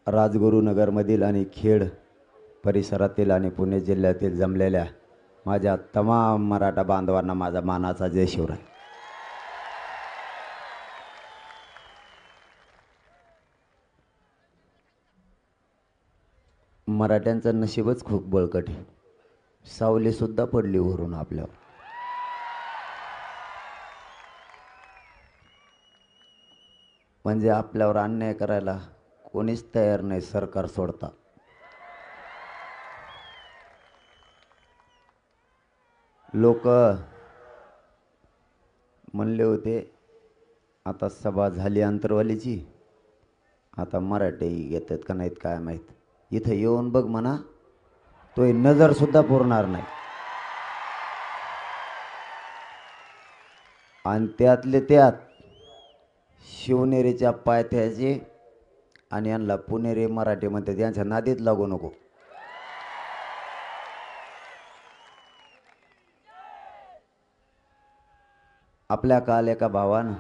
राजगुरुनगरमधील आणि खेड परिसरातील आणि पुणे जिल्ह्यातील जमलेल्या माझ्या तमाम मराठा बांधवांना माझा मानाचा जय शिवराय. मराठ्यांचं नशीबच खूप बळकट आहे. सावलीसुद्धा पडली वरून आपल्यावर. म्हणजे आपल्यावर अन्याय करायला कोणीच तयार नाही, सरकार सोडता. लोक म्हणले होते आता सभा झाली अंतरवालीची, आता मराठी घेतात का नाहीत काय माहीत. इथं येऊन बघ म्हणा, तो नजरसुद्धा पुरणार नाही. आणि त्यातले त्यात शिवनेरीच्या पायथ्याचे आणि यांना पुणेरी मराठी म्हणते, त्यांच्या नादीत लागू नको. आपल्या काल एका भावानं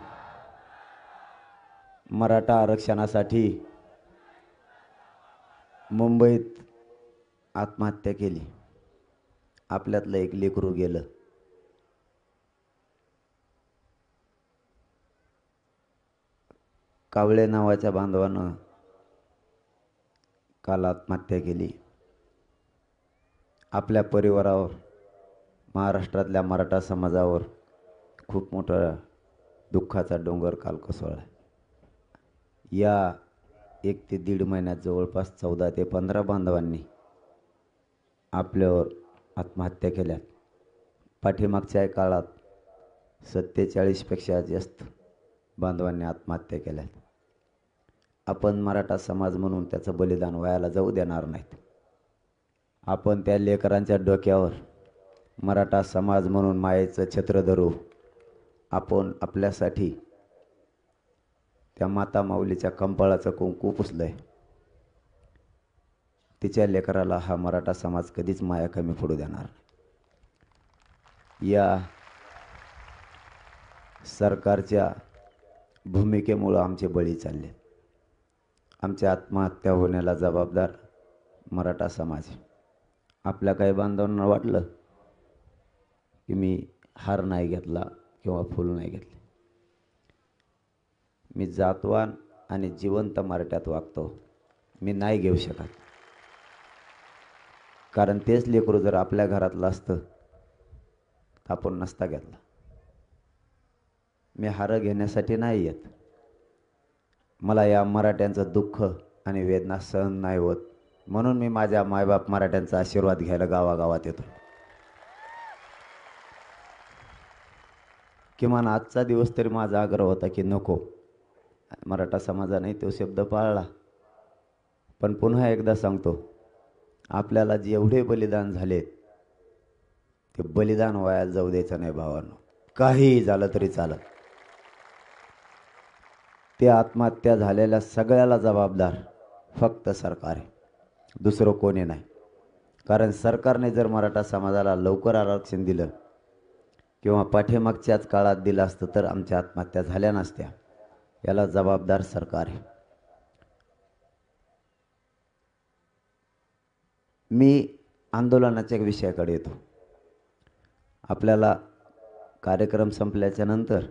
मराठा आरक्षणासाठी मुंबईत आत्महत्या केली. आपल्यातलं एक लेकरू गेलं. कावळे नावाच्या बांधवानं काल आत्महत्या केली. आपल्या परिवारावर, महाराष्ट्रातल्या मराठा समाजावर खूप मोठा दुःखाचा डोंगर काल कोसळला. या 1 ते 1.5 महिन्यात जवळपास 14 ते 15 बांधवांनी आपल्यावर आत्महत्या केल्या. पाठीमागच्या काळात 47पेक्षा जास्त बांधवांनी आत्महत्या केल्या. आपण मराठा समाज म्हणून त्याचं बलिदान वायाला जाऊ देणार नाहीत. आपण त्या लेकरांच्या डोक्यावर मराठा समाज म्हणून मायेचं छत्र धरू. आपण आपल्यासाठी त्या माता माऊलीच्या कंपाळाचं कुंकू पुसलंय. तिच्या लेकराला हा मराठा समाज कधीच माया कमी पडू देणार. या सरकारच्या भूमिकेमुळं आमचे बळी चालले. आमच्या आत्महत्या होण्याला जबाबदार मराठा समाज. आपल्या काही बांधवांना वाटलं की मी हार नाही घेतला किंवा फूल नाही घेतले. मी जातवान आणि जिवंत मराठ्यात वागतो. मी नाही घेऊ शकत, कारण तेच लेकरू जर आपल्या घरातलं असतं तर आपण नसता घेतला. मी हार घेण्यासाठी नाही येत. मला या मराठ्यांचं दुःख आणि वेदना सहन नाही होत, म्हणून मी माझ्या मायबाप मराठ्यांचा आशीर्वाद घ्यायला गावागावात येतो. किमान आजचा दिवस तरी माझा आग्रह होता की नको. मराठा समाजाने तो शब्द पाळला. पण पुन्हा एकदा सांगतो, आपल्याला जेवढे बलिदान झाले ते बलिदान वायाला जाऊ द्यायचं नाही भावांनो. काहीही झालं तरी चालत. ते आत्महत्या झालेल्या सगळ्याला जबाबदार फक्त सरकार आहे, दुसरं कोणी नाही. कारण सरकारने जर मराठा समाजाला लवकर आरक्षण दिलं किंवा पाठीमागच्याच काळात दिलं असतं तर आमच्या आत्महत्या झाल्या नसत्या. याला जबाबदार सरकार आहे. मी आंदोलनाच्या विषयाकडे येतो. आपल्याला कार्यक्रम संपल्याच्या नंतर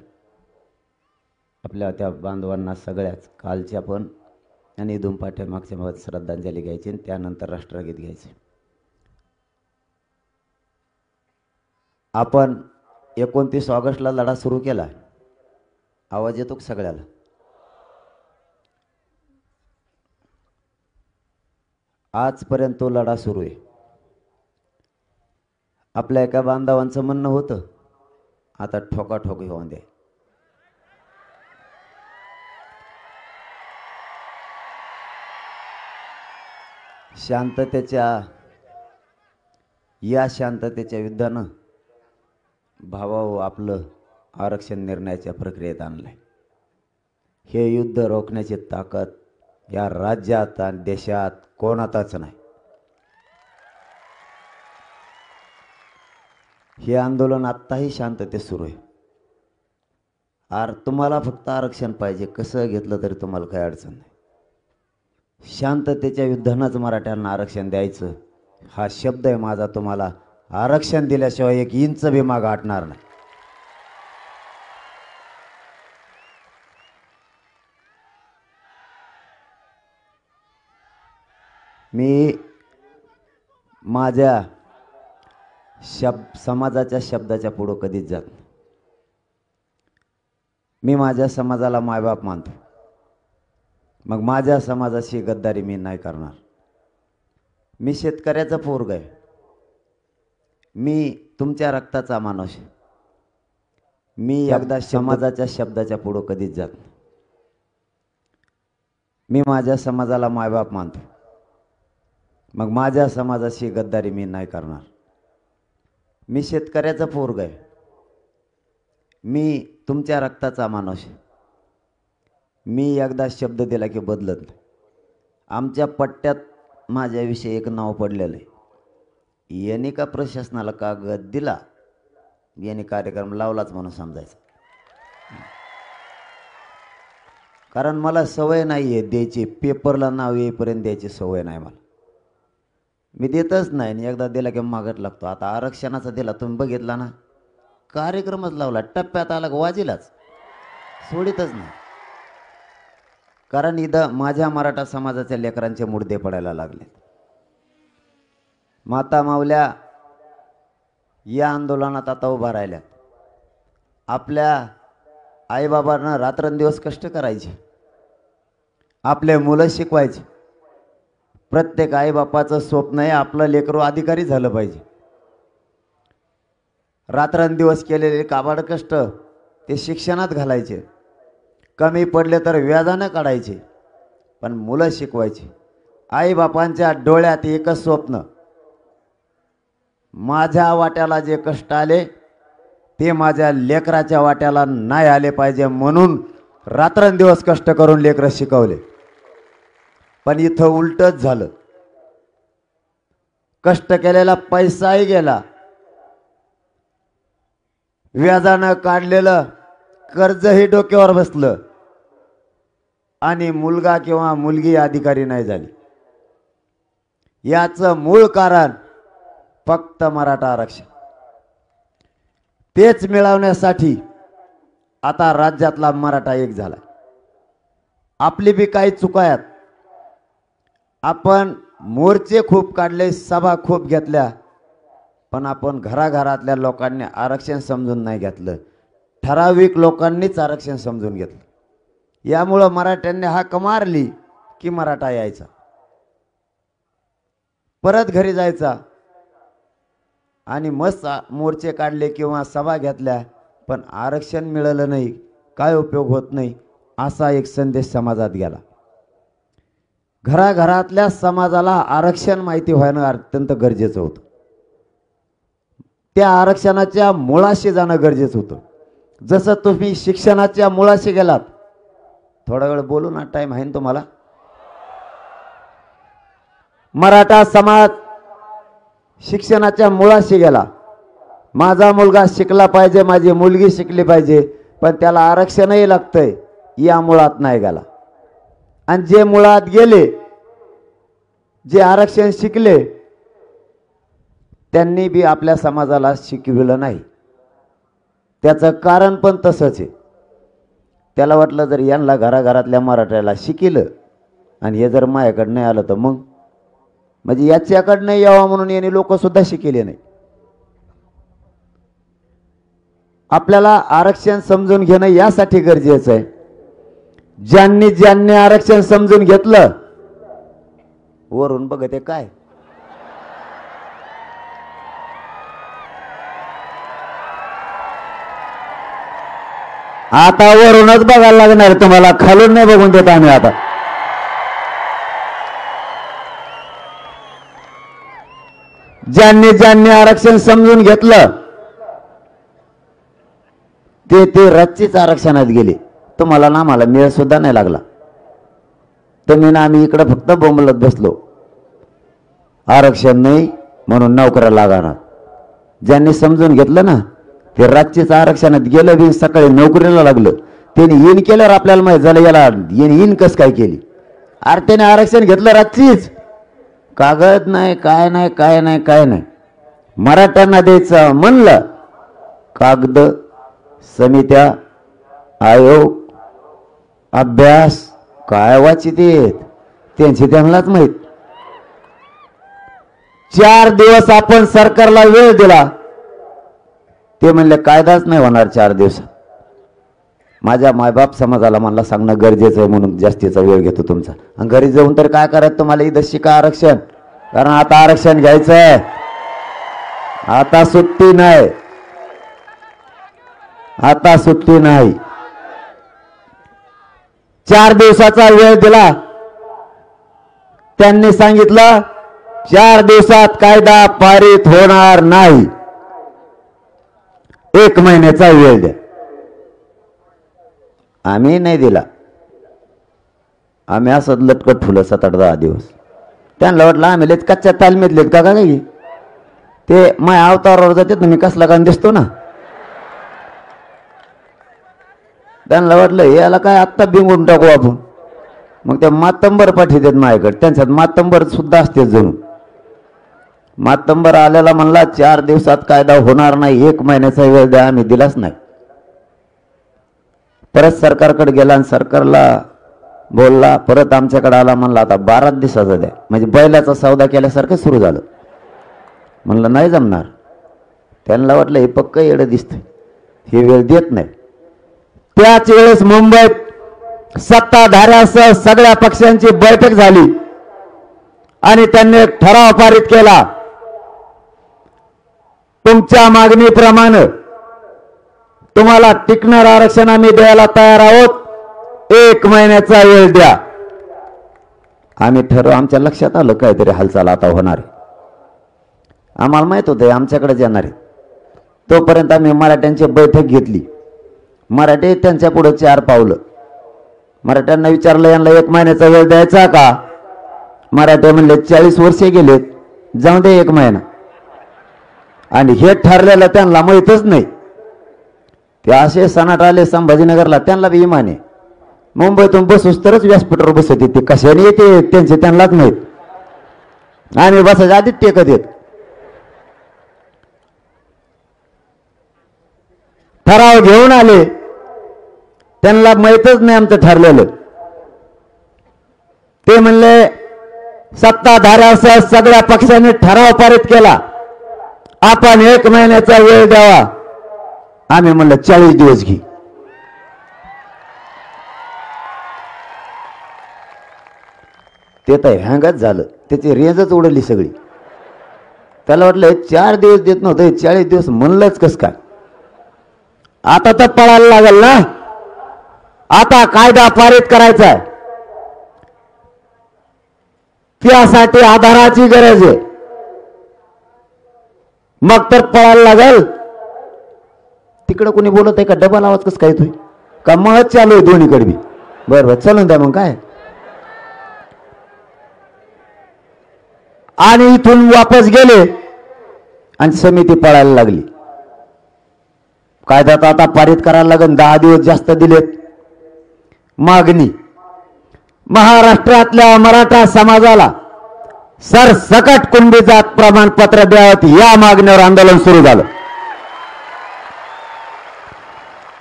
आपल्या त्या बांधवांना सगळ्याच कालच्या पण आणि इथून पाठीमागच्या भागात श्रद्धांजली घ्यायची आणि त्यानंतर राष्ट्रगीत घ्यायचे. आपण 29 ऑगस्टला लढा सुरू केला. आवाज येतो का सगळ्याला? आजपर्यंत तो लढा सुरू आहे. आपल्या एका बांधवांचं म्हणणं होतं आता ठोकाठोकी होऊन दे. शांततेच्या युद्धानं भावाओ आपलं आरक्षण निर्णयाच्या प्रक्रियेत आणलंय. हे युद्ध रोखण्याची ताकद या राज्यात आणि देशात कोणातच नाही. हे आंदोलन आत्ताही शांततेत सुरू आहे. तुम्हाला फक्त आरक्षण पाहिजे, कसं घेतलं तरी तुम्हाला काही अडचण नाही. शांततेच्या युद्धानंच मराठ्यांना आरक्षण द्यायचं हा शब्द आहे माझा तुम्हाला. आरक्षण दिल्याशिवाय एक इंच बी मागं हटणार नाही. मी माझ्या समाजाच्या शब्दाच्या पुढं कधीच जात नाही. मी माझ्या समाजाला मायबाप मानतो, मग माझ्या समाजाशी गद्दारी मी नाही करणार. मी शेतकऱ्याचा पोरगा आहे, मी तुमच्या रक्ताचा माणूस आहे. मी एकदा समाजाच्या शब्दाच्या पुढं कधीच जात नाही. मी माझ्या समाजाला मायबाप मानतो, मग माझ्या समाजाशी गद्दारी मी नाही करणार. मी शेतकऱ्याचा पोरगा आहे, मी तुमच्या रक्ताचा माणूस आहे. मी एकदा शब्द दिला की बदलत नाही. आमच्या पट्ट्यात माझ्याविषयी एक नाव पडलेलं आहे. याने का प्रशासनाला कागद दिला, याने कार्यक्रम लावलाच म्हणून समजायचं. कारण मला सवय नाही आहे द्यायची, पेपरला नाव येईपर्यंत द्यायची सवय नाही मला. मी देतच नाही आणि एकदा दिला की मागत लागतो. आता आरक्षणाचा दिला, तुम्ही बघितला ना, कार्यक्रमच लावला, टप्प्यात आला वाजीलाच, सोडितच नाही. कारण इथं माझ्या मराठा समाजाच्या लेकरांचे मुडदे पडायला लागले. माता माऊल्या या आंदोलनात आता उभा राहिल्या. आपल्या आईबाबांना रात्रंदिवस कष्ट करायचे, आपले मुलं शिकवायचे. प्रत्येक आईबापाचं स्वप्न आहे आपलं लेकरू अधिकारी झालं पाहिजे. रात्रंदिवस केलेले काबाड कष्ट ते शिक्षणात घालायचे, कमी पडले तर व्याजानं काढायचे, पण मुलं शिकवायची. आईबापांच्या डोळ्यात एकच स्वप्न, माझ्या वाट्याला जे कष्ट आले ते माझ्या लेकराच्या वाट्याला नाही आले पाहिजे, म्हणून रात्रंदिवस कष्ट करून लेकरं शिकवले. पण इथं उलटच झालं. कष्ट केलेला पैसाही गेला, व्याजानं काढलेलं कर्जही डोक्यावर बसलं, आणि मुलगा किंवा मुलगी अधिकारी नाही झाली. याचं मूळ कारण फक्त मराठा आरक्षण. तेच मिळवण्यासाठी आता राज्यातला मराठा एक झाला. आपली बी काही चुका आहेत. आपण मोर्चे खूप काढले, सभा खूप घेतल्या, पण आपण घराघरातल्या लोकांनी आरक्षण समजून नाही घेतलं. ठराविक लोकांनीच आरक्षण समजून घेतलं. यामुळं मराठ्यांनी हाक मारली की मराठा यायचा, परत घरी जायचा, आणि मस्त मोर्चे काढले किंवा सभा घेतल्या, पण आरक्षण मिळालं नाही, काय उपयोग होत नाही, असा एक संदेश समाजात गेला. घराघरातल्या समाजाला आरक्षण माहिती व्हायनं अत्यंत गरजेचं होतं. त्या आरक्षणाच्या मुळाशी जाणं गरजेचं होतं. जसं तुम्ही शिक्षणाच्या मुळाशी गेलात, थोडा वेळ बोलू ना, टाइम आहे ना तुम्हाला. मराठा समाज शिक्षणाच्या मुळाशी गेला. माझा मुलगा शिकला पाहिजे, माझी मुलगी शिकली पाहिजे, पण त्याला आरक्षणही लागतंय, या मुळात नाही गेला. आणि जे मुळात गेले, जे आरक्षण शिकले, त्यांनी बी आपल्या समाजाला शिकविलं नाही. त्याचं कारण पण तसंच आहे. त्याला वाटलं जर यांना घराघरातल्या मराठ्याला शिकिलं आणि हे जर माझ्याकडं नाही आलं तर मग म्हणजे याच्याकडं नाही यावं म्हणून यांनी लोक सुद्धा शिकेले नाही. आपल्याला आरक्षण समजून घेणं यासाठी गरजेचं आहे. ज्यांनी आरक्षण समजून घेतलं, वरून बघते काय आता वरूनच बघायला लागणार तुम्हाला, खालून नाही बघून देत आम्ही. आता ज्यांनी आरक्षण समजून घेतलं ते रच्चीच आरक्षणात गेले. तुम्हाला ना मला मेळ सुद्धा नाही लागला. तुम्ही ना आम्ही इकडे फक्त बोंबलत बसलो, आरक्षण नाही म्हणून नोकऱ्या लागणार. ज्यांनी समजून घेतलं ना, ते रातचीच आरक्षणात गेलं बी, सकाळी नोकरीला लागलं. त्यांनी येईन केल्यावर आपल्याला माहित झालं याला येईन कस काय केली. आरतीने आरक्षण घेतलं रात्रीच, कागद नाही, काय नाही, काय नाही, काय नाही. मराठ्यांना द्यायचं म्हणलं, कागद, समित्या, आयोग, अभ्यास काय वाचित येत त्यांची त्यांनाच माहित. 4 दिवस आपण सरकारला वेळ दिला, ते म्हणले कायदाच नाही होणार 4 दिवसात. माझ्या मायबाप समाजाला मला सांगणं गरजेचं आहे म्हणून जास्तीचा वेळ घेतो तुमचा. आणि घरी जाऊन तर काय करायचं तुम्हाला, इथं शिका आरक्षण, कारण आता आरक्षण घ्यायचं आहे, आता सुट्टी नाही, आता सुट्टी नाही. 4 दिवसाचा वेळ दिला, त्यांनी सांगितलं 4 दिवसात कायदा पारित होणार नाही, 1 महिन्याचा वेळ द्या. आम्ही नाही दिला, आम्ही असं लटकट ठुलं 7-8-10 दिवस. त्यांना वाटलं आम्ही लेत कच्च्या तालमीतलेत का काय, ते माझ्या अवतारावर जातात ना, मी कसला गाण दिसतो ना. त्यांना वाटलं याला काय आत्ता बिंगून टाकू आपण. मग त्या मातंबर पाठवतात माझ्याकडे, त्यांच्यात मातंबर सुद्धा असते जणू. मातंबर आल्याला म्हणला 4 दिवसात कायदा होणार नाही, 1 महिन्याचा वेळ द्या. आम्ही दिलाच नाही. परत सरकारकडे गेला आणि सरकारला बोलला, परत आमच्याकडे आला, म्हणला आता 12 दिवसाचा द्या. म्हणजे बैलाचा सौदा केल्यासारखं सुरू झालं. म्हणलं नाही जमणार. त्यांना वाटलं हे पक्क येडं दिसतंय, हे वेळ देत नाही. त्याच वेळेस मुंबईत सत्ताधाऱ्यासह सगळ्या पक्षांची बैठक झाली आणि त्यांनी एक ठराव पारित केला, तुमच्या मागणीप्रमाणे तुम्हाला टिकणार आरक्षण आम्ही द्यायला तयार आहोत, 1 महिन्याचा वेळ द्या. आम्ही ठरव, आमच्या लक्षात आलं काहीतरी हालचाल आता होणार आहे. आम्हाला माहित होतं आमच्याकडे येणार आहे. तोपर्यंत आम्ही मराठ्यांची बैठक घेतली. मराठी त्यांच्या पुढे 4 पावलं. मराठ्यांना विचारलं यांना 1 महिन्याचा वेळ द्यायचा का. मराठे म्हणले 40 वर्षे गेलेत, जाऊ दे 1 महिना. आणि हे ठरलेलं त्यांना माहीतच नाही. ते असे सनाट आले संभाजीनगरला, त्यांना बी इमान आहे. मुंबईतून बसूस तरच व्यासपीठावर बसत येते, कशाने येते त्यांचे त्यांनाच माहीत. आम्ही बसायच्या आधीच टेकत येत. ठराव घेऊन आले, त्यांना माहीतच नाही आमचं ठरलेलं. ते म्हणले सत्ताधाऱ्यासह सगळ्या पक्षांनी ठराव पारित केला, आपण 1 महिन्याचा वेळ द्यावा. आम्ही म्हणलं 40 दिवस घे. ते तर हँगच झालं, त्याची रेंजच उडली सगळी. त्याला वाटलं 4 दिवस देत नव्हतं, 40 दिवस म्हणलंच कस काय. आता तर पळायला लागेल ना, आता कायदा पारित करायचा आहे, त्यासाठी आधाराची गरज आहे. मग तर पळायला लागेल. तिकडं कोणी बोलत आहे का, डबल आवाज कस काय येतोय का, मग चालू आहे दोन्हीकडे बी. बरं चलून द्या मग काय. आणि इथून वापस गेले आणि समिती पळायला लागली. कायदा तर आता पारित करायला लागेल, 10 दिवस जास्त दिलेत. मागणी, महाराष्ट्रातल्या मराठा समाजाला सरसकट कुणबी जात प्रमाणपत्र द्यावं, या मागणीवर आंदोलन सुरू झालं.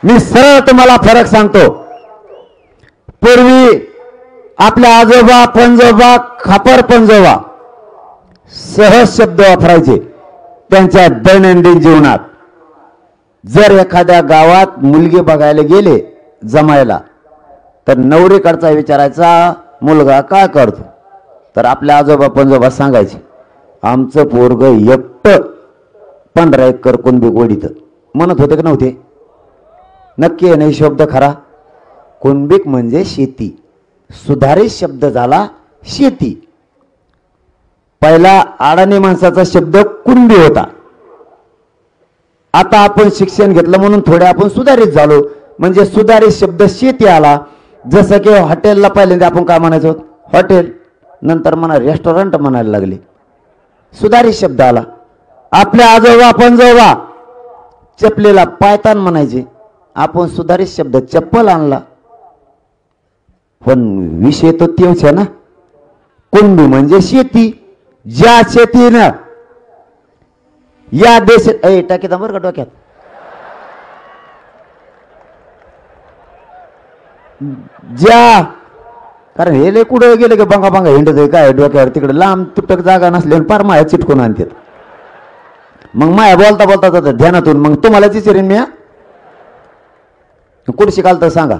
मी सरळ तुम्हाला फरक सांगतो. पूर्वी आपल्या आजोबा पंजोबा, खापर पंजोबा सहज शब्द वापरायचे त्यांच्या दैनंदिन जीवनात. जर एखाद्या गावात मुलगी बघायला गेले जमायला, तर नवरीकडचा विचारायचा मुलगा काय करतो, तर आपल्या आजोबा पंजोबा सांगायचे आमचं पोरग एकटं 15 एकर कुणबी गोडीत. म्हणत होते की नव्हते. नक्की आहे नाही शब्द खरा. कुणबीक म्हणजे शेती, सुधारित शब्द झाला शेती. पहिला अडाणी माणसाचा शब्द कुणबी होता. आता आपण शिक्षण घेतलं म्हणून थोडे आपण सुधारित झालो, म्हणजे सुधारित शब्द शेती आला. जसं की हॉटेलला पहिल्यांदा आपण काय म्हणायचो, हॉटेल, नंतर म्हणा रेस्टॉरंट म्हणायला लागले, सुधारित शब्द आला. आपल्या आजोबा पंजोबा चपलेला पायतान म्हणायचे, आपण सुधारित शब्द चप्पल आणला. पण विषय तो तेच आहे ना, कुणबी म्हणजे शेती. ज्या शेतीनं या देशात टाकीत बरं का डोक्यात, ज्या कारण हे लय कुठं गेले का बंगा बंगा हिंडत आहे काय डोक्यावर, तिकडे लांब तुटक जागा नसल्यावर फार माया चिटकून आणतात. मग माया बोलता बोलता जातात ध्यानातून. मग तुम्हाला विचारेन मी, कुठे शिकाल तर सांगा.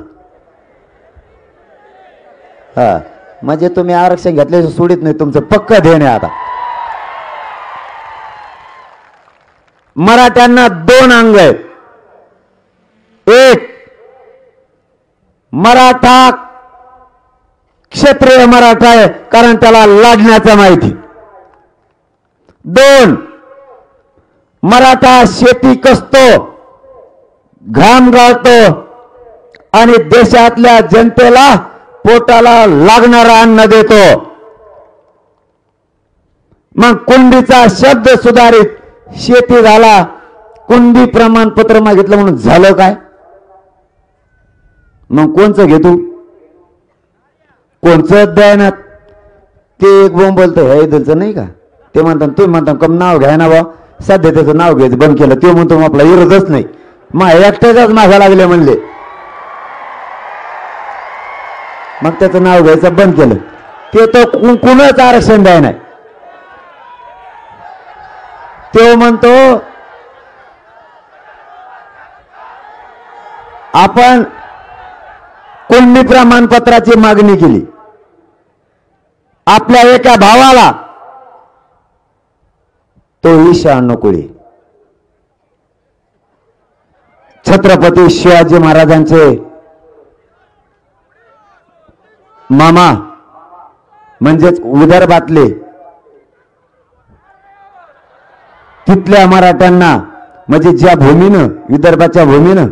हा म्हणजे तुम्ही आरक्षण घेतल्याचं सोडित नाही, तुमचं पक्क ध्येय आता. मराठ्यांना 2 अंग आहेत. एक मराठा क्षत्रिय मराठा आहे, कारण त्याला लढण्याचं माहिती. 2 मराठा शेती कसतो, घाम गाळतो आणि देशातल्या जनतेला पोटाला लागणारा अन्न देतो. मग कुणबीचा शब्द सुधारित शेती झाला. कुणबी प्रमाणपत्र मागितलं म्हणून झालं काय? मग कोणचं घेतो, कोणचं द्यायनात. ते एक बोंब बोलतं हे दिलचं नाही का, ते म्हणतात तुम्ही म्हणता कम नाव घ्या ना बा, सध्या त्याचं नाव घ्यायचं बंद केलं. ते म्हणतो मग आपला विरोधच नाही, मग एकट्याच्याच मागा लागले म्हणले, मग त्याचं नाव घ्यायचं बंद केलं. ते तर कुणाच आरक्षण द्याय नाही. तो म्हणतो आपण कुणबी प्रमाणपत्राची मागणी केली. आपल्या एका भावाला तो ईशा अनुकूळी छत्रपती शिवाजी महाराजांचे मामा म्हणजेच विदर्भातले, तिथल्या मराठ्यांना म्हणजे ज्या भूमीनं, विदर्भाच्या भूमीनं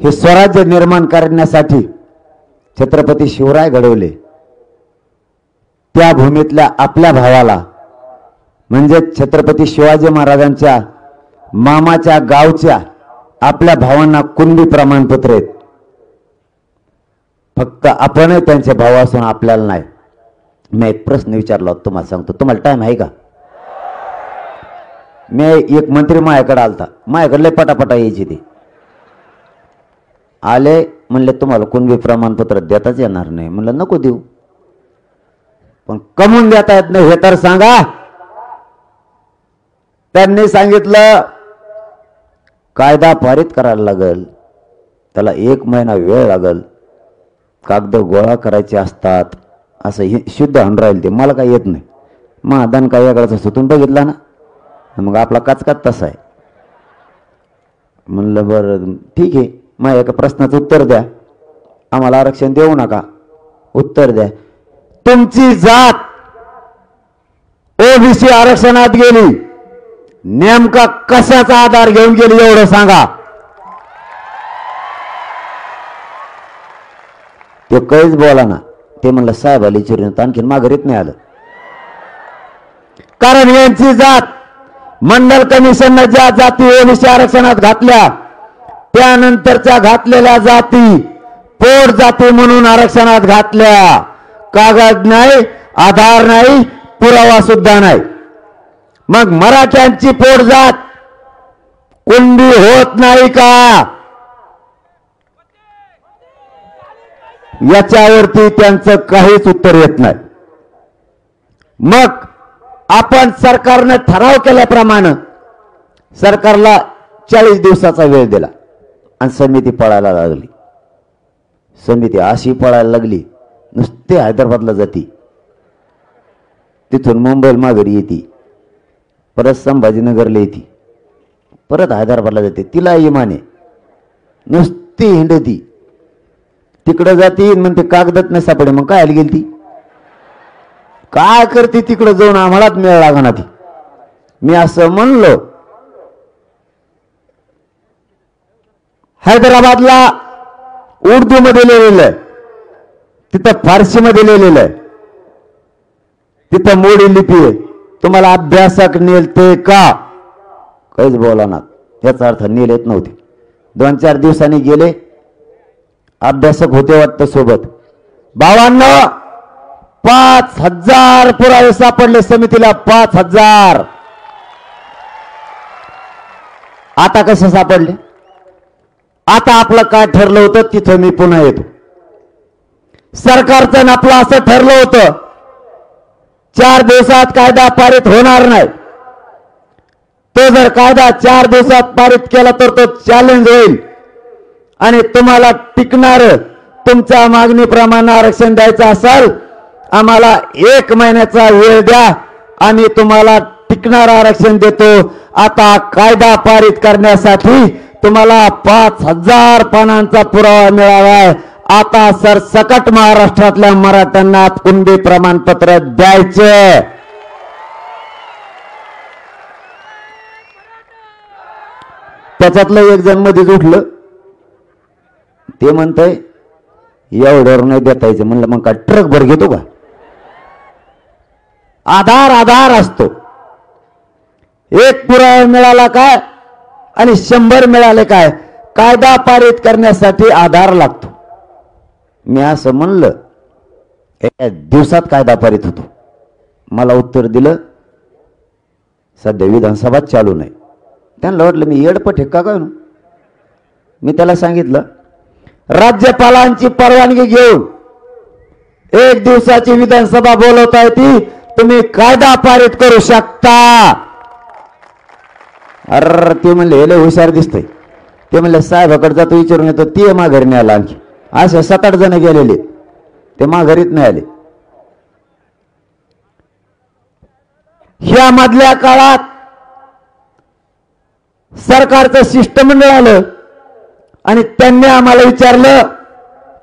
हे स्वराज्य निर्माण करण्यासाठी छत्रपती शिवराय घडवले, त्या भूमीतल्या आपल्या भावाला म्हणजे छत्रपती शिवाजी महाराजांच्या मामाच्या गावच्या आपल्या भावांना कुणबी प्रमाणपत्र आहेत. फक्त आपणही त्यांचे भाव असून आपल्याला नाही. मी एक प्रश्न विचारला होता, तुम्हाला सांगतो. तुम्हाला टाइम आहे का? मी एक मंत्री माझ्याकडे आलता, माझ्याकडे लय पटापटा यायची. ते आले म्हणले तुम्हाला कुणबी प्रमाणपत्र देताच येणार नाही. म्हणलं नको देऊ, पण कमवून देता येत नाही हे तर सांगा. त्यांनी सांगितलं कायदा पारित करायला लागल, त्याला 1 महिना वेळ लागल, कागद गोळा करायचे असतात, असं हे शुद्ध होऊन राहील. ते मला काही येत नाही. महादान काय वेगळाच असतो, तुम्ही बघितला ना. मग आपला काचकाच तसा आहे. म्हणलं बरं ठीक आहे, माझ्या एका प्रश्नाचं उत्तर द्या, आम्हाला आरक्षण देऊ नका, उत्तर द्या. तुमची जात ओबीसी आरक्षणात गेली, नेमका कशाचा आधार घेऊन गेली एवढं सांगा. ते काहीच बोला ना. ते म्हणलं साहेब आली चिरून, आणखीन माघारीत नाही आलं. कारण यांची जात मंडल कमिशननं ज्या जाती ओबीसी आरक्षणात घातल्या, त्यानंतरच्या घातलेल्या जाती पोट जाती म्हणून आरक्षणात घातल्या. कागद नाही, आधार नाही, पुरावा सुद्धा नाही. मग मराठ्यांची पोट जात कुणबी होत नाही का? याच्यावरती त्यांचं काहीच उत्तर येत नाही. मग आपण सरकारने ठराव केल्याप्रमाणे सरकारला 40 दिवसाचा वेळ दिला आणि समिती पळायला लागली. समिती अशी पळायला लागली, नुसते हैदराबादला जाती, तिथून मुंबईला माघारी येते, परत संभाजीनगरला येते, परत हैदराबादला जाते. तिला इमाने नुसती हिंडती, तिकडं जाती म्हणते कागदच नाही सापडे. मग काय गेली ती, काय करते तिकडं जाऊन, आम्हालाच मेळ लागणार ती. मी असं म्हणलो, हैदराबादला उर्दू मध्ये लिहिलेलं आहे, तिथं फारसी मध्ये लिहिलेलं आहे, तिथं मोडी लिपी आहे. तुम्हाला अभ्यासक नेलते का? काहीच बोला ना. याचा अर्थ नेल येत नव्हते. 2-4 दिवसांनी गेले, अभ्यासक होते वाटतं सोबत. भावांनो 5000 पुरावे सापडले समितीला. 5000. आता कसं सापडले? आता आपलं काय ठरलं होतं तिथं मी पुन्हा येतो. सरकारचं आपलं असं ठरलं होतं 4 दिवसात कायदा पारित होणार नाही. तो जर कायदा 4 दिवसात पारित केला तर तो चॅलेंज होईल आणि तुम्हाला टिकणार तुमच्या मागणीप्रमाणे आरक्षण द्यायचं असेल आम्हाला 1 महिन्याचा वेळ द्या आम्ही तुम्हाला टिकणार आरक्षण देतो. आता कायदा पारित करण्यासाठी तुम्हाला 5000 पानांचा पुरावा मिळाला. आता सरसकट महाराष्ट्रातल्या मराठ्यांना कुणबी प्रमाणपत्र द्यायचे. त्याच्यातलं एक जण मध्येच उठलं. ते म्हणतंय एवढ्यावर नाही देता यायचं. म्हणलं मग का ट्रक भर घेतो का? आधार असतो. 1 पुरावा मिळाला काय आणि 100 मिळाले काय? कायदा पारित करण्यासाठी आधार लागतो. मी असं म्हणलं 1 दिवसात कायदा पारित होतो. मला उत्तर दिलं सध्या विधानसभा चालू नाही. त्यांना वाटलं मी येडपट आहे का काय. मी त्याला सांगितलं राज्यपालांची परवानगी घेऊन 1 दिवसाची विधानसभा बोलवता येते. तुम्ही कायदा पारित करू शकता. अरे ते म्हणले हे लय हुशार दिसतंय. ते म्हणले साहेबाकडे जातो विचारून येतो. ते माघारी नाही आला. आणखी असे 7-8 जण गेलेले ते माघारीत नाही आले. ह्या मधल्या काळात सरकारचं शिष्टमंडळ आलं आणि त्यांनी आम्हाला विचारलं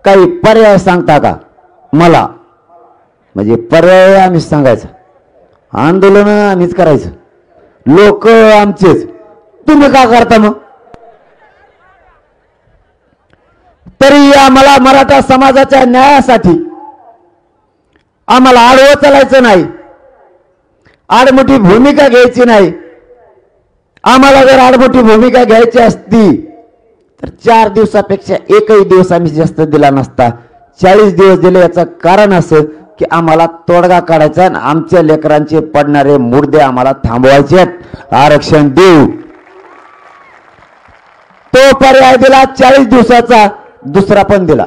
काही पर्याय सांगता का मला. म्हणजे पर्याय आम्हीच सांगायचं. आंदोलन आम्हीच करायचं. लोक आमचेच. तुम्ही का करता मग? तरी आम्हाला मराठा समाजाच्या न्यायासाठी आम्हाला आडवं चालायचं नाही. आडमुठी भूमिका घ्यायची नाही. आम्हाला जर आडमुठी भूमिका घ्यायची असती तर 4 दिवसापेक्षा एकही दिवस आम्ही जास्त दिला नसता. 40 दिवस दिले. याचं कारण असं की आम्हाला तोडगा काढायचा आणि आमच्या लेकरांचे पडणारे मुर्दे आम्हाला थांबवायचे. आरक्षण देऊ. तो पर्याय दिला 40 दिवसाचा. दुसरा पण दिला.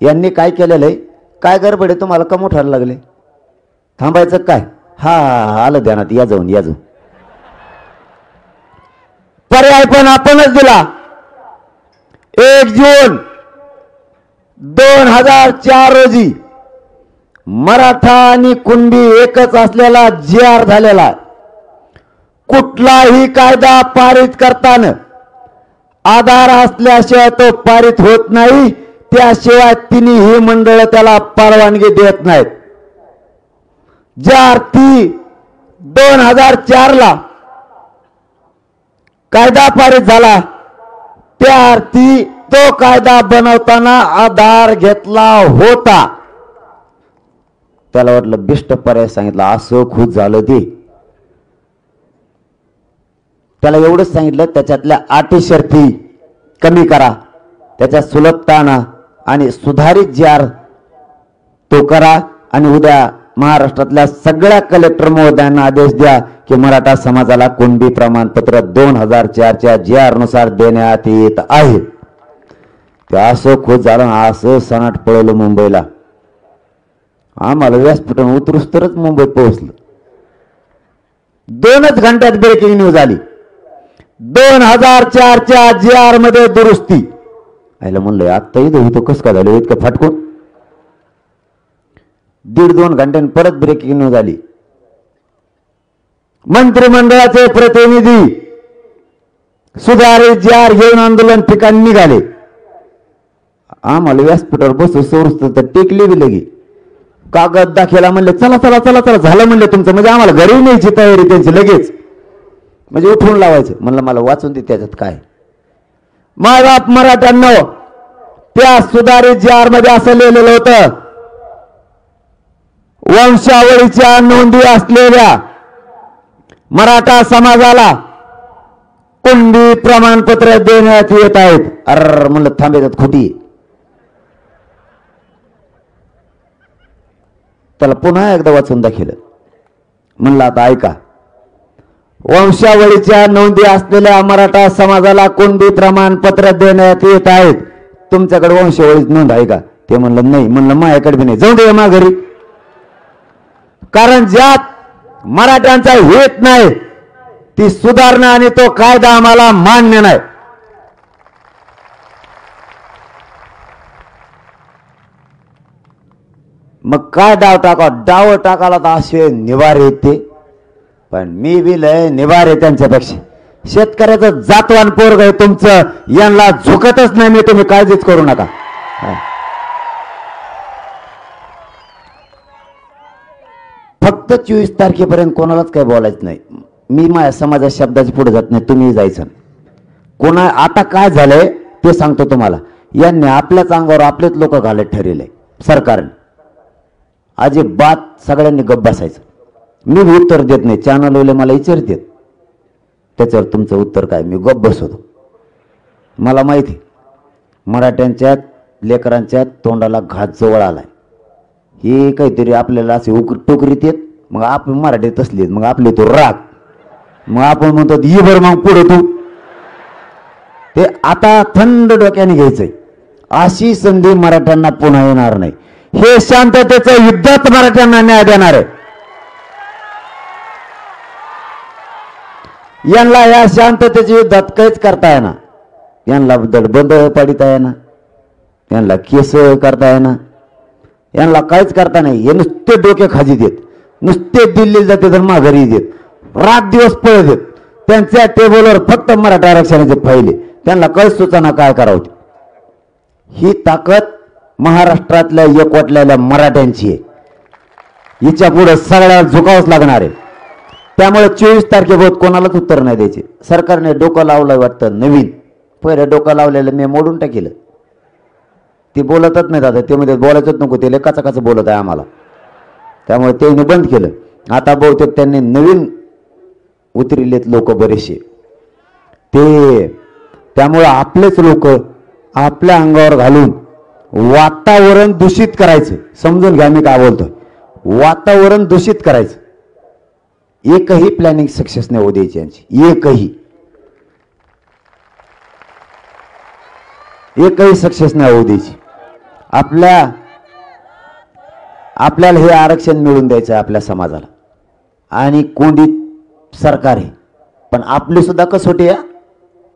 यांनी काय केलेलं आहे? काय गडबड आहे तुम्हाला? कम उठायला लागले. थांबायचं काय? हा आलं ध्यानात. या जाऊन. पर्याय पण आपणच दिला. 1 जून 2004 रोजी मराठा आणि कुणबी एकच असलेला जी.आर. झालेला. कुठलाही कायदा पारित करताना आधार असल्याशिवाय तो पारित होत नाही. त्याशिवाय तिन्ही मंडळ त्याला परवानगी देत नाहीत. जी.आर. 2004 ला कायदा पारित झाला. त्या अर्थी तो कायदा बनवताना आधार घेतला होता. त्याला वाटलं बेस्ट पर्याय सांगितला. असं खुश झालं ते. त्याला एवढंच सांगितलं त्याच्यातल्या अटी शर्ती कमी करा. त्याच्यात सुलभता आणा आणि सुधारित जी.आर. तो करा. आणि उद्या महाराष्ट्रातल्या सगळ्या कलेक्टर महोदयांना आदेश द्या की मराठा समाजाला कुणबी प्रमाणपत्र 2004 च्या जी.आर. नुसार देण्यात येत आहे. ते असं खुश झालं. असं सनाट पळवलं मुंबईला. आम्हाला व्यासपीठावर उतरूस तरच मुंबईत पोहोचलं. 2च घंट्यात ब्रेकिंग न्यूज आली. 2004 च्या जी.आर. मध्ये दुरुस्ती. आयला म्हणलं आत्ता इथं कसं काय झालं इतकं फाटकून. 1.5-2 घंट्याने परत ब्रेकिंग न्यूज आली. मंत्रिमंडळाचे प्रतिनिधी सुधारित जी.आर. घेऊन आंदोलन ठिकाणी निघाले. आम्हाला व्यासपीठावर बसू सोडत तर टेकली बी लगी. कागद दाखवला. म्हणले चला चला चला चला झालं म्हणले तुमचं. म्हणजे आम्हाला घरी न्यायची तयारी त्यांची लगेच. म्हणजे उठवून लावायचं. म्हणलं मला वाचून दे त्याच्यात काय. मायबाप मराठ्यांनो त्या सुधारित जी.आर. मध्ये असं लिहिलेलं होतं वंशावळीच्या नोंदी असलेल्या मराठा समाजाला कुणबी प्रमाणपत्र देण्यात येत आहेत. अर म्हणलं थांबेतात खोटी. त्याला पुन्हा एकदा वाचून दाखवलं. म्हणलं आता ऐका, वंशावळीच्या नोंदी असलेल्या मराठा समाजाला कुणबी प्रमाणपत्र देण्यात येत आहेत. तुमच्याकडे वंशावळीची नोंद आहे का? ते म्हणलं नाही. म्हणलं माझ्याकडे बी नाही. जाऊ दे मा घरी. कारण ज्यात मराठ्यांचा हित नाही ती सुधारणा आणि तो कायदा आम्हाला मान्य नाही. मग काय डाव टाका? डाव टाकाला तर असे निवार येते, पण मी बी लय निवार आहे त्यांच्यापेक्षा. शेतकऱ्याचं जातवान पोरग आहे तुमचं, यांना झुकतच नाही मी. तुम्ही काळजीच करू नका. फक्त 24 तारखेपर्यंत कोणालाच काही बोलायचं नाही. मी माझ्या समाजा शब्दाच्या पुढे जात नाही. तुम्ही जायचं कोणा. आता काय झालंय ते सांगतो तुम्हाला. यांनी आपल्याच अंगावर आपलेच लोक घालत ठरले. सरकारने अजिबात सगळ्यांनी गप्प बसायचं. मी उत्तर देत नाही. चॅनलवाले मला विचारतात त्याच्यावर तुमचं उत्तर काय? मी गप्प बसवतो. मला माहिती मराठ्यांच्या लेकरांच्या तोंडाला घात जवळ आलाय. हे काहीतरी आपल्याला असे टोकरीत येत. मग आपण मराठीत असले मग आपले तो राग. मग आपण म्हणतो ये बर मग पुढे तू. ते आता थंड डोक्याने घ्यायचंय. अशी संधी मराठ्यांना पुन्हा येणार नाही. हे शांततेचं युद्धात मराठ्यांना न्याय देणार आहे. यांना या शांततेच्या युद्धात काहीच करता येणार. यांना बंद पाडिता येणार, यांना केस करता येणार, यांना काहीच करता नाही. हे नुसते डोके खाजी देत, नुसते दिल्लीला जाते तर माघारी देत, रात दिवस पळत देत. त्यांच्या टेबलवर फक्त मराठा आरक्षणाचे फायले. त्यांना काही सुचना काय करावं. ही ताकद महाराष्ट्रातल्या एकवटलेल्या मराठ्यांची आहे. हिच्या पुढे सगळ्याला झुकावंच लागणार आहे. त्यामुळे 24 तारखेपर्यंत कोणालाच उत्तर नाही द्यायचे. सरकारने डोकं लावलं वाटतं नवीन. पहिले डोकं लावलेलं मी मोडून टाकेलं. ते बोलतच नाही दादा. ते मध्ये बोलायचंच नको. ते कचाकच बोलत आहे आम्हाला. त्यामुळे त्यांनी बंद केलं. आता बहुतेक त्यांनी नवीन उतरिलेत लोक बरेचसे. ते त्यामुळे आपलेच लोक आपल्या अंगावर घालून वातावरण दूषित करायचं. समजून घ्या मी काय बोलतोय. वातावरण दूषित करायचं. एकही प्लॅनिंग सक्सेस नाही होऊ द्यायची यांची. एकही सक्सेस नाही होऊ द्यायची. आपल्याला हे आरक्षण मिळून द्यायचं आहे आपल्या समाजाला. आणि कोंडीत सरकार आहे, पण आपली सुद्धा कसोटी आहे.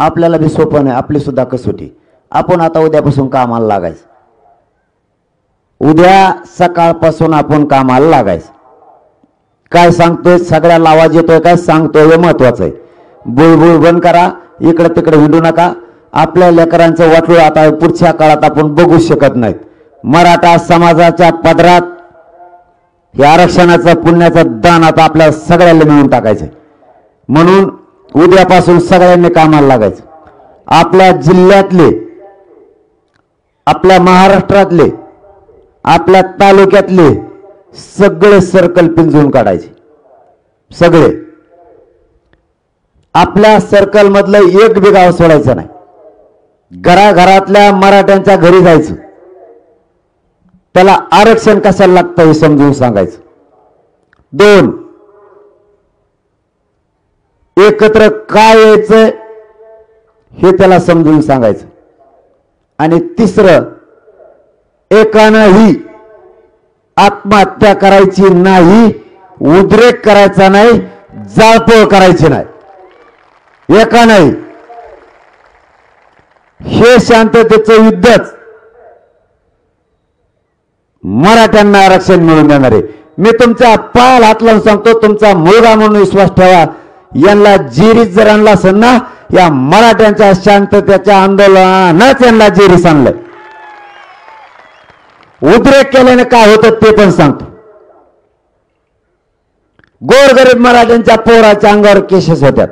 आपल्याला बी सोपं नाही. आपली सुद्धा कसोटी. आपण आता उद्यापासून कामाला लागायचं. उद्या सकाळपासून आपण कामाला लागायचं. काय सांगतोय सगळ्याला आवाज येतोय काय सांगतोय हे महत्वाचं आहे. बुळबुळ बंद करा. इकडे तिकडे हिंडू नका. आपल्या लेकरांचं वाटलं आता पुढच्या काळात आपण बघू शकत नाहीत. मराठा समाजाच्या पदरात हे आरक्षणाचं पुण्याचं दान आता आपल्या सगळ्याला मिळून टाकायचं. म्हणून उद्यापासून सगळ्यांनी कामाला लागायचं. आपल्या जिल्ह्यातले, आपल्या महाराष्ट्रातले, आपल्या तालुक्यातले सगळे सर्कल पिंजून काढायचे. सगळे आपल्या सर्कल मधलं एक बी गाव सोडायचं नाही. घराघरातल्या मराठ्यांच्या घरी जायचं. त्याला आरक्षण कशाला लागतं हे समजून सांगायचं. 2 एकत्र काय यायचं हे त्याला समजून सांगायचं. आणि 3 एकानंही आत्महत्या करायची नाही, उद्रेक करायचा नाही, जाळपोळ करायची नाही. एकानंही. हे शांततेचं युद्धच मराठ्यांना आरक्षण मिळवून देणार आहे. मी तुमच्या पायाला हात लावून सांगतो, तुमचा मुलगा म्हणून विश्वास ठेवा. यांना जिरीत जर आणला असेल ना, या मराठ्यांच्या शांततेच्या आंदोलनानंच यांना जिरीस आणलंय. उद्रेक केल्याने काय होतं ते पण सांगतो. गोरगरीब मराठ्यांच्या पोराच्या अंगावर केसेस होत्यात.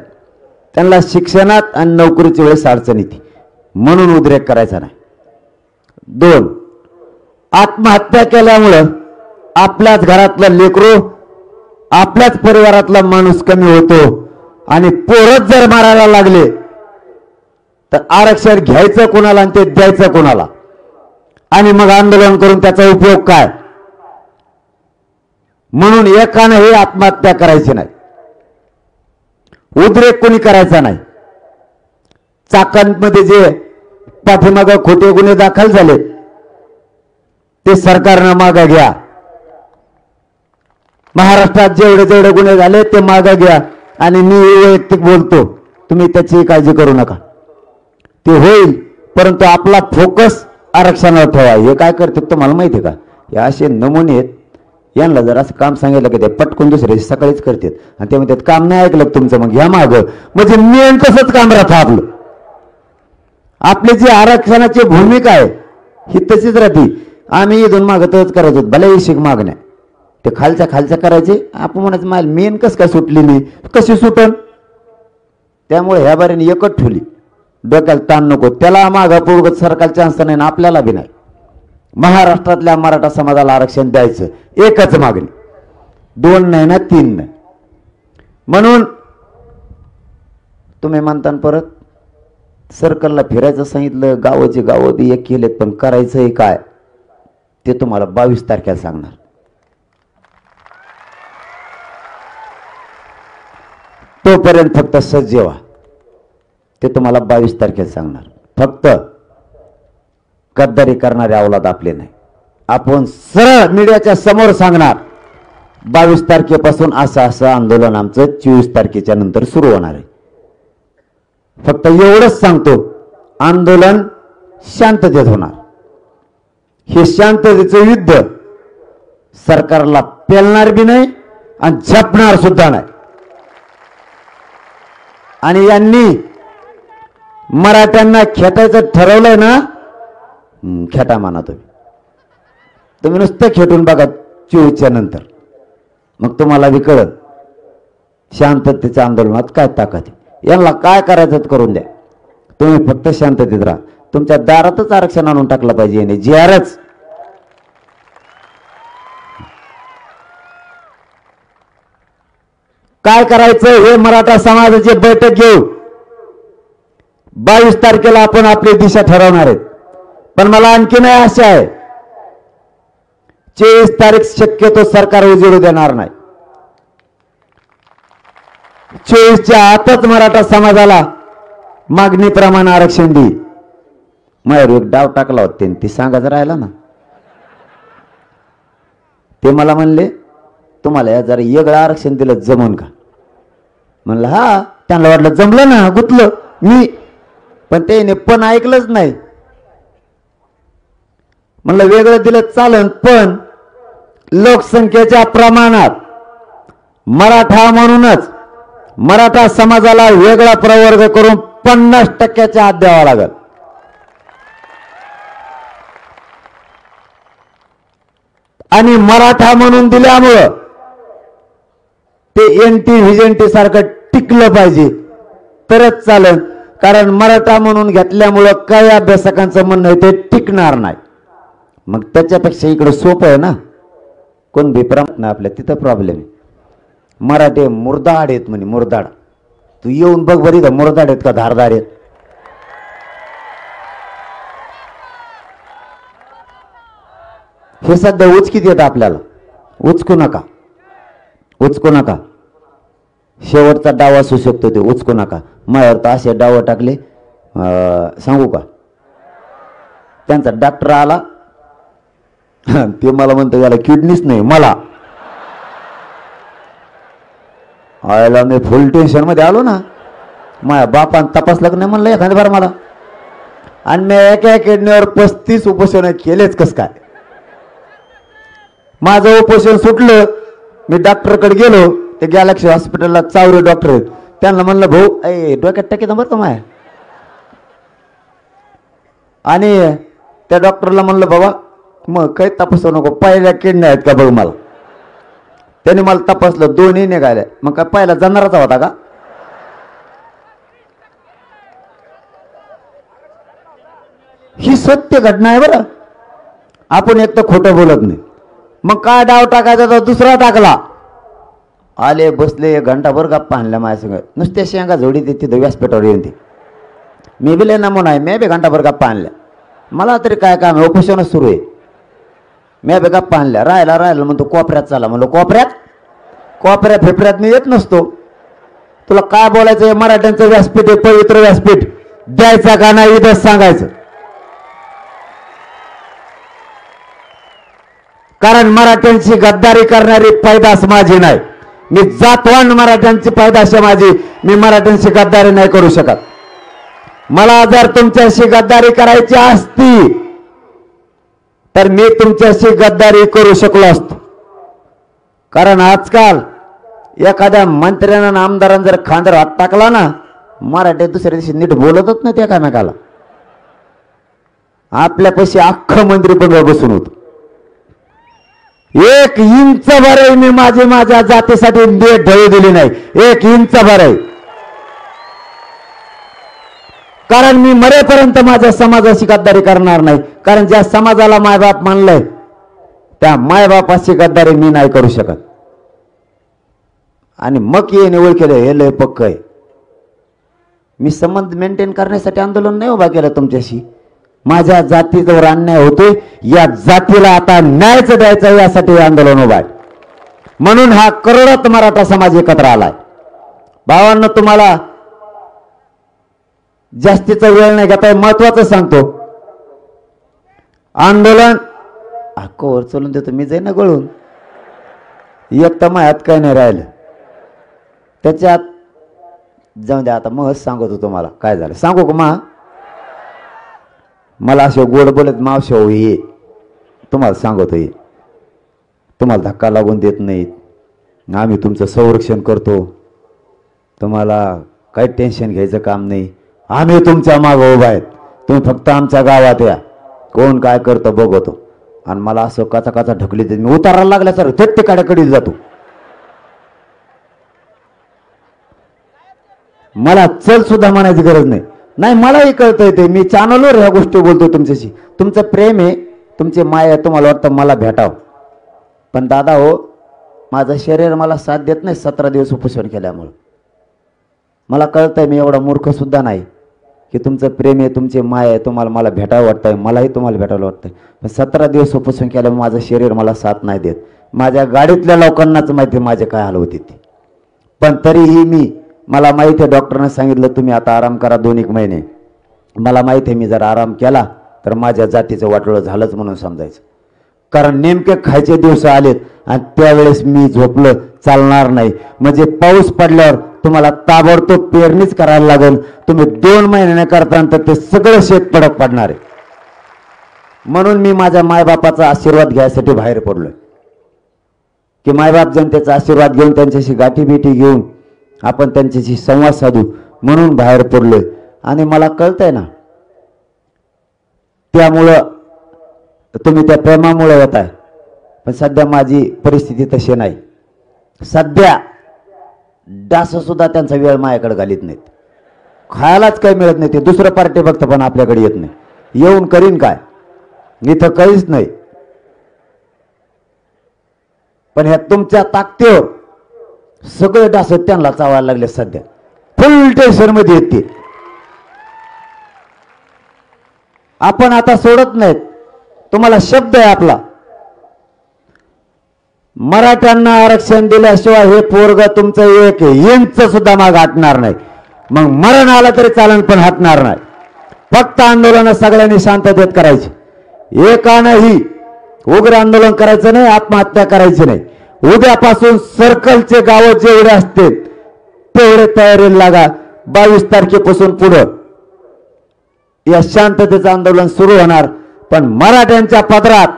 त्यांना शिक्षणात आणि नोकरीच्या वेळेस अडचण येते, म्हणून उद्रेक करायचा नाही. 2 आत्महत्या केल्यामुळं आपल्याच घरातलं लेकरू, आपल्याच परिवारातला माणूस कमी होतो. आणि पोरच जर मारायला लागले तर आरक्षण घ्यायचं कोणाला आणि ते द्यायचं कोणाला. आणि मग आंदोलन करून त्याचा उपयोग काय. म्हणून एकानंही आत्महत्या करायची नाही, उद्रेक कोणी करायचा नाही. चाकणमध्ये जे पाठीमागं खोटे गुन्हे दाखल झाले ते सरकारनं मागं घ्या. महाराष्ट्रात जेवढे जेवढे गुन्हे झाले ते मागं घ्या. आणि मी वैयक्तिक बोलतो, तुम्ही त्याची काळजी करू नका, ते होईल. परंतु आपला फोकस आरक्षणावर ठेवा. हे काय करतात तुम्हाला माहिती आहे का? हे असे नमुने आहेत, यांना जर असं काम सांगितलं की ते पटकून दुसरे सकाळीच करतात आणि ते म्हणतात काम नाही ऐकलं तुमचं, मग ह्या मागं म्हणजे मेन तसंच काम राहतं आपलं. आपली जी आरक्षणाची भूमिका आहे ही तशीच राहते. आम्ही इथून मागतच करायचो, भले शिक मागण्या ते खालच्या खालच्या करायचे. आपण म्हणायचं माल मेन कसं काय सुटली नाही, कशी सुटन. त्यामुळे ह्या बारीने एकच ठेवली, डोक्याला ताण नको. त्याला मागापूर्वक सरकार चान्स नाही ना आपल्याला बी नाही. महाराष्ट्रातल्या मराठा समाजाला आरक्षण द्यायचं, एकच मागणी, 2 नाही ना 3 नाही. म्हणून तुम्ही म्हणता परत सर्कलला फिरायचं सांगितलं, गावाचे गावं बी एक केलेत, पण करायचंय काय ते तुम्हाला 22 तारखेला सांगणार. तोपर्यंत फक्त सज्ज व्हा, ते तुम्हाला 22 तारखेला सांगणार. फक्त गद्दारी करणारे अवलाद आपले नाही. आपण सरळ मीडियाच्या समोर सांगणार 22 तारखेपासून असं असं आंदोलन आमचं 24 तारखेच्या नंतर सुरू होणार आहे. फक्त एवढंच सांगतो, आंदोलन शांततेत होणार. हे शांततेचं युद्ध सरकारला पेलणार बी नाही आणि झपणार सुद्धा नाही. आणि यांनी मराठ्यांना खेटायचं ठरवलंय ना, खेटा माना तुम्ही नुसतं खेटून बघा 24च्या नंतर, मग तुम्हाला बी कळत शांततेच्या आंदोलनात काय ताकद आहे. यांना काय करायचं करून द्या, तुम्ही फक्त शांततेत राहा. तुमच्या दारातच आरक्षण आणून टाकलं पाहिजे याने, जीआरच. काय करायचं हे मराठा समाजाची बैठक घेऊ. 22 तारखेला आपण आपली दिशा ठरवणार आहेत. पण मला आणखी नाही आशा आहे, 24 तारीख शक्यतो सरकार उजेडू देणार नाही. 24च्या आतच मराठा समाजाला मागणीप्रमाणे आरक्षण देईल. माझ्यावर एक डाव टाकला होता, ती सांगायचं राहिला ना. ते मला म्हणले तुम्हाला जरा वेगळं आरक्षण दिलं जमून का? म्हणलं हा. त्यांना वाटलं जमलं ना, गुतलं मी, पण त्याने पण ऐकलंच नाही. म्हणलं वेगळं दिलं चालन, पण लोकसंख्येच्या प्रमाणात मराठा म्हणूनच मराठा समाजाला वेगळा प्रवर्ग करून 50% आत द्यावा लागेल. आणि मराठा म्हणून दिल्यामुळं ते एनटी व्हिजनटी सारखं टिकलं पाहिजे तरच चालेल. कारण मराठा म्हणून घेतल्यामुळं काही अभ्यासकांचं म्हणणं आहे ते टिकणार नाही. मग त्याच्यापेक्षा इकडे सोपं आहे ना, कोण भिप्राम ना आपल्या तिथं प्रॉब्लेम आहे. मराठे मुरदाड आहेत म्हणे, मुरदाड. तू येऊन बघ बरी, मुरदाड आहेत का धारदार आहेत? हे सध्या उचकीत येत आपल्याला. उचकू नका, उचकू नका. शेवटचा डाव असू शकतो ते, उचकू नका. माझ्यावर तर असे डाव टाकले सांगू का? त्यांचा डॉक्टर आला, ते मला म्हणतो याला किडनीच नाही. मला आयला मी फुल टेन्शन मध्ये आलो ना. माझ्या बापान तपासलं की नाही म्हणलं एखाद्या बार मला. आणि मी एका किडनीवर 35 उपोषण केलेच. कस काय माझं उपोषण सुटलं, मी डॉक्टरकडे गेलो. ते गॅलेक्सी हॉस्पिटलला चावरे डॉक्टर आहेत. त्यांना म्हणलं भाऊ ऐ डोक्यात टाकी बरं का माया. आणि त्या डॉक्टरला म्हणलं बाबा मग काही तपासू नको, पहिल्या किडनी आहेत का बघ मला. त्याने मला तपासलं, 2ही निघाल्या. मग काय पहिला जाणाराचा होता का? ही सत्य घटना आहे बरं. आपण एक तर खोटं बोलत नाही. मग काय डाव टाकायचा तर दुसरा टाकला. आले बसले 1 घंटाभर गप्पा आणल्या माझ्या सगळं. नुसत्या शेंगा जोडी ते तिथं व्यासपीठावर येऊन ते मी बी लय नमुना आहे. मी बी घंटाभर गप्पा आणल्या. मला तरी काय काम आहे, उपोषणच सुरू आहे. मी बे गप्पा आणल्या राहिला म्हणतो कोपऱ्यात चला. म्हणलो कोपऱ्यात फेपऱ्यात मी येत नसतो. तुला काय बोलायचं? हे मराठ्यांचं व्यासपीठ आहे, पवित्र व्यासपीठ. द्यायचा का नाही इथंच सांगायचं. कारण मराठ्यांची गद्दारी करणारी पैदास माझी नाही. मी जातवान मराठ्यांची पैदास माझी. मी मराठ्यांची गद्दारी नाही करू शकत. मला जर तुमच्याशी गद्दारी करायची असती तर मी तुमच्याशी गद्दारी करू शकलो असतो. कारण आजकाल एखाद्या मंत्र्यानं आमदारानं जर खांद्यावर हात टाकला ना, मराठी दुसऱ्या दिवशी नीट बोलतच नाही त्या एकामेकाला. आपल्यापाशी अख्खं मंत्री पण बसून होत. 1 इंच भरही मी माझ्या जातीसाठी नीट ढळू दिली नाही. 1 इंच भरही. कारण मी मरेपर्यंत माझ्या समाजाशी गद्दारी करणार नाही. कारण ज्या समाजाला मायबाप मानलंय त्या मायबापाची गद्दारी मी नाही करू शकत. आणि मग ये निवड केलं हे लय पक्क आहे. मी संबंध मेंटेन करण्यासाठी आंदोलन नाही उभा केलं तुमच्याशी. माझ्या जातीवर अन्याय होतोय, या जातीला आता न्यायच द्यायचा यासाठी आंदोलन उभा आहे. म्हणून हा करोडोत मराठा समाज एकत्र आलाय. भावांनो, तुम्हाला जास्तीचा वेळ नाही घेता, महत्वाचं सांगतो. आंदोलन कोवर चलून देतो मी, जाईन ना गळून. एक तर माझ्यात काय नाही राहिलं. त्याच्यात जाऊन द्या. आता मग सांगतो तुम्हाला काय झालं. सांगू का? मला असे गोड बोलत मावशी हो हे तुम्हाला सांगतो. हे तुम्हाला धक्का लागून देत नाहीत. आम्ही तुमचं संरक्षण करतो. तुम्हाला काही टेन्शन घ्यायचं काम नाही. आम्ही तुमच्या मागं उभा आहेत. तुम्ही फक्त आमच्या गावात या. कोण काय करतं बघतो. आणि मला असं काचा ढकली देत. मी उतारायला लागल्या सर थेट काड्याकडे जातो. मला चल सुद्धा म्हणायची गरज नाही. नाही मलाही कळतंय ते. मी चॅनलवर ह्या गोष्टी बोलतो तुमच्याशी. तुमचं प्रेम आहे, तुमची माय आहे. तुम्हाला वाटतं मला भेटावं. पण दादा हो, माझं शरीर मला साथ देत नाही 17 दिवस उपोषण केल्यामुळं. मला कळतंय मी एवढा मूर्ख सुद्धा नाही की तुमचं प्रेम आहे, तुमची माय आहे, तुम्हाला मला भेटावं वाटतंय. मलाही तुम्हाला भेटायला वाटतंय. पण 17 दिवस उपोषण केल्यामुळे माझं शरीर मला साथ नाही देत. माझ्या गाडीतल्या लोकांनाच माहिती माझे काय हाल होते ते. पण तरीही मला माहिती आहे डॉक्टरने सांगितलं तुम्ही आता आराम करा 2-1 महिने. मला माहिती आहे मी जर आराम केला तर माझ्या जातीचं वाटोळं झालंच म्हणून समजायचं. कारण नेमके खायचे दिवस आलेत आणि त्यावेळेस मी झोपलं चालणार नाही. म्हणजे पाऊस पडल्यावर तुम्हाला ताबडतोब पेरणीच करायला लागेल. तुम्ही 2 महिन्याने करताना ते सगळं शेत पडक पडणार आहे. म्हणून मी माझ्या मायबापाचा आशीर्वाद घ्यायसाठी बाहेर पडलोय की मायबाप जनतेचा आशीर्वाद घेऊन त्यांच्याशी गाठीभेटी घेऊन आपण त्यांच्याशी संवाद साधू म्हणून बाहेर पडलोय. आणि मला कळतंय ना, त्यामुळं तुम्ही त्या प्रेमामुळे येत आहे. पण सध्या माझी परिस्थिती तशी नाही. सध्या डास सुद्धा त्यांचा वेळ माझ्याकडे घालीत नाहीत. खायलाच काही मिळत नाही. ते दुसरं पार्टी बघतं पण आपल्याकडे येत नाही. येऊन करीन काय? इथं काहीच नाही. पण ह्या तुमच्या ताकदीवर सगळे डास त्यांना चावायला लागले. सध्या फुल टेन्शन मध्ये येते. आपण आता सोडत नाहीत. तुम्हाला शब्द आहे आपला, मराठ्यांना आरक्षण दिल्याशिवाय हे पोरग तुमचं 1 इंच सुद्धा माग हटणार नाही. मग मरण आलं तरी चालन पण हटणार नाही. फक्त आंदोलन सगळ्यांनी शांततेत करायची. एकानंही उग्र आंदोलन करायचं नाही, आत्महत्या करायची नाही. उद्यापासून सर्कलचे गाव जेवढे असतील तेवढे तयारीला लागा. 22 तारखेपासून पुढे या शांततेचं आंदोलन सुरू होणार. पण मराठ्यांच्या पदरात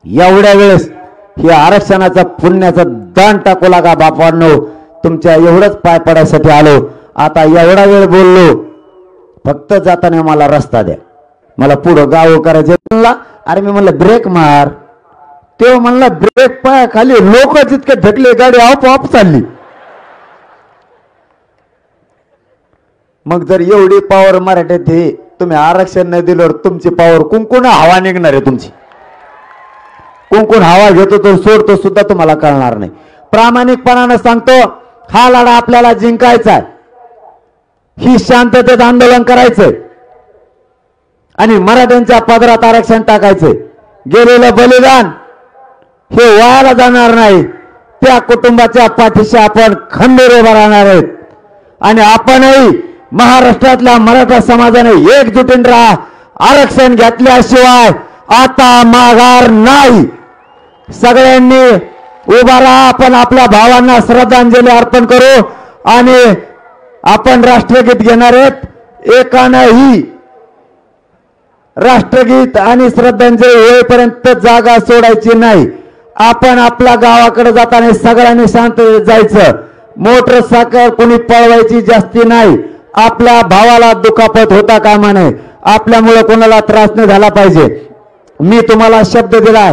एवढ्या वेळेस हे आरक्षणाचा पुण्याचा दान टाकू लागा. बापांनो, तुमच्या एवढंच पाय पडायसाठी आलो. आता एवढा वेळ बोललो, फक्त जाताना मला रस्ता द्या. मला पुढं गाव करायचे. अरे मी म्हणलं ब्रेक मार. तेव्हा म्हणला ब्रेक पाय खाली. लोक जितके ढकले गाडी आपोआप चालली. मग जर एवढी पावर मराठ्यात हे तुम्ही आरक्षण नाही दिल्यावर तुमची पावर कुंकुण हवा निघणार आहे. तुमची कुंकुण हवा घेतो तो सोडतो सुद्धा तुम्हाला कळणार नाही. प्रामाणिकपणाने सांगतो, हा लढा आपल्याला जिंकायचा आहे. ही शांततेत आंदोलन करायचंय आणि मराठ्यांच्या पदरात आरक्षण टाकायचंय. गेलेलं बलिदान हे वायाला जाणार नाही. त्या कुटुंबाच्या पाठीशी आपण खंबीर उभा राहणार आहेत आणि आपणही महाराष्ट्रातल्या मराठा समाजाने एकजुटीने राहा. आरक्षण घेतल्याशिवाय आता माघार नाही. सगळ्यांनी उभा राहा. आपण आपल्या भावांना श्रद्धांजली अर्पण करू आणि आपण राष्ट्रगीत घेणार आहेत. एकानंही राष्ट्रगीत आणि श्रद्धांजली होईपर्यंत जागा सोडायची नाही. आपण आपल्या गावाकडे जाताना सगळ्यांनी शांत जायचं. मोटरसायकल कोणी पळवायची जास्ती नाही. आपल्या भावाला दुखापत होता कामा नये. आपल्यामुळे कोणाला त्रास नाही झाला पाहिजे. मी तुम्हाला शब्द दिलाय,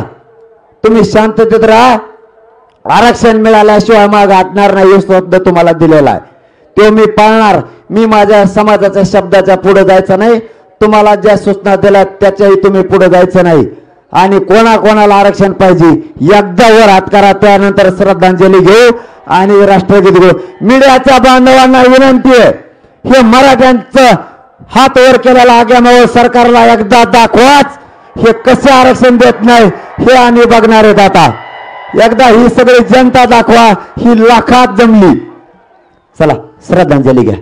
तुम्ही शांततेत राहा. आरक्षण मिळाल्याशिवाय माग हटणार नाही. शब्द तुम्हाला दिलेला आहे तो मी पाळणार. मी माझ्या समाजाच्या शब्दाच्या पुढे जायचं नाही. तुम्हाला ज्या सूचना दिल्या त्याच्याही तुम्ही पुढे जायचं नाही. आणि कोणाकोणाला आरक्षण पाहिजे एकदा वर हात करा, त्यानंतर श्रद्धांजली घेऊ आणि राष्ट्रगीत घेऊ. मीडियाच्या बांधवांना विनंती आहे, हे मराठ्यांचं हात वर केलेला आग्यामुळे सरकारला एकदा दाखवाच हे कसे आरक्षण देत नाही हे आम्ही बघणार आहेत. आता एकदा ही सगळी जनता दाखवा. ही लाखात जमली. चला श्रद्धांजली घ्या.